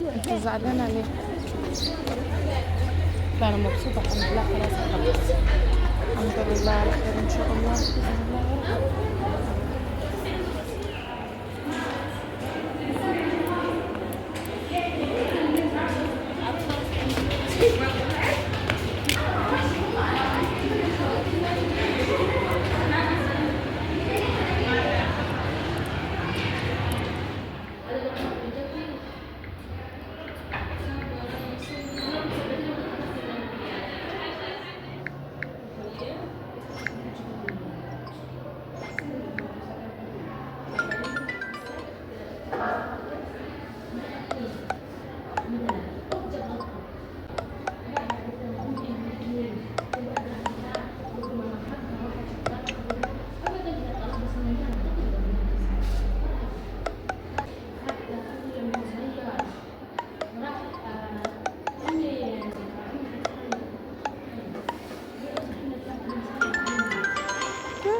انت زعلانه ليه؟ لا انا مبسوطه الحمد لله، خلاص خلص. الحمد لله على خير ان شاء الله باذن الله يا رب.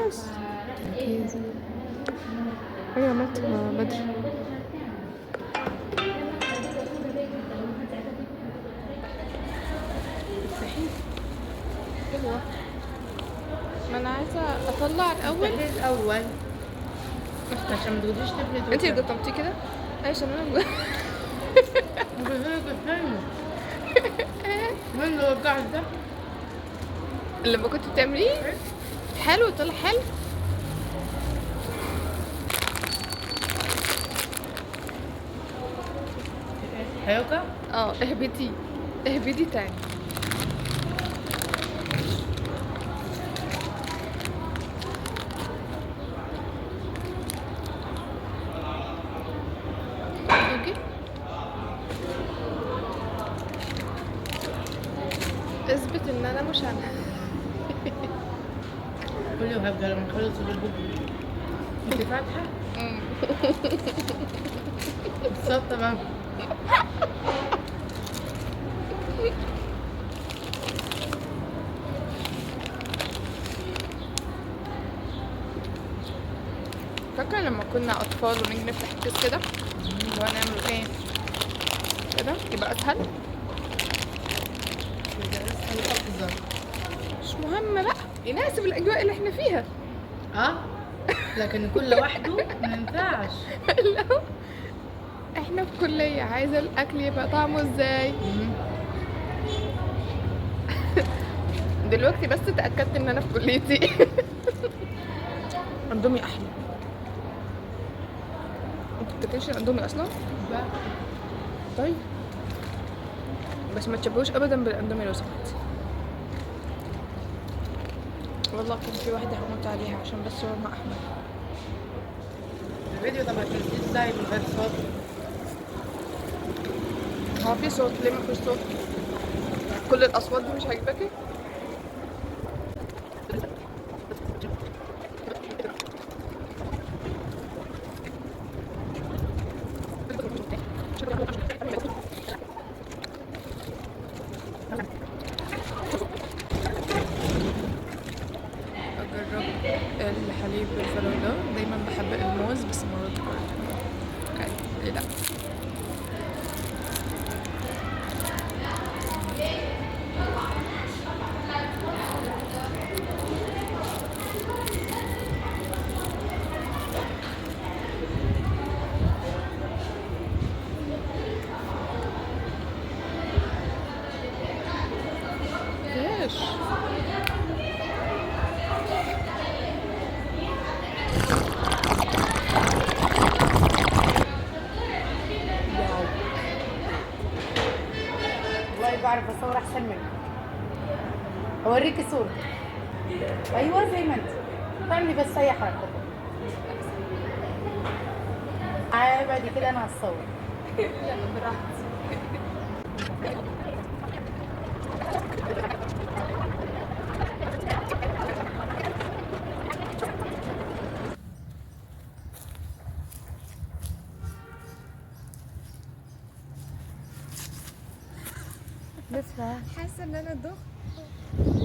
بس ايوه عملتها بدري. مستحيل. ايوه ما انا عايزه اطلع الاول. الاول عشان ما تقوليش تفلت. انت اللي قطمتي كده. ايش انا مين اللي وقعت ده؟ لما كنت بتعمليه حلو، طلع حلو. هيوقع؟ اهبطي اهبطي تاني. اوكي اثبت ان انا مش انا. كل يوم هبقى لما نخلص البوك. انت فاتحه؟ الصوت تمام. فاكرة لما كنا أطفال ونيجي نفتح الكيس كده اللي هو نعمل ايه كده يبقى أسهل. افضل. مش مهم بقى، يناسب الأجواء اللي احنا فيها. لكن كل لوحده ما ينفعش. لو احنا في كلية عايزة الأكل يبقى طعمه ازاي. دلوقتي بس تأكدت ان انا في كليتي. اندومي احلى. انت بتاكلش الاندومي اصلا؟ بقى. طيب بس ما تشبهوش ابدا بالاندومي لو سمحت. والله كان في واحدة هموت عليها عشان بس لونها احمر. الفيديو طبعا تنزيل ازاي من غير صوت؟ هو في صوت، ليه ما فيش صوت؟ كل الاصوات دي مش عاجباكي؟ اجرب الحليب بالفراولة، دايما بحب الموز بس مرات اوكي ليه لا. ليش؟ والله بعرف اصور احسن منك. اوريكي صورة. ايوه زي ما انت. تعملي بس اي حركة. بعد كده انا هصور. لا براحتي. لسه حاسه ان انا دخت.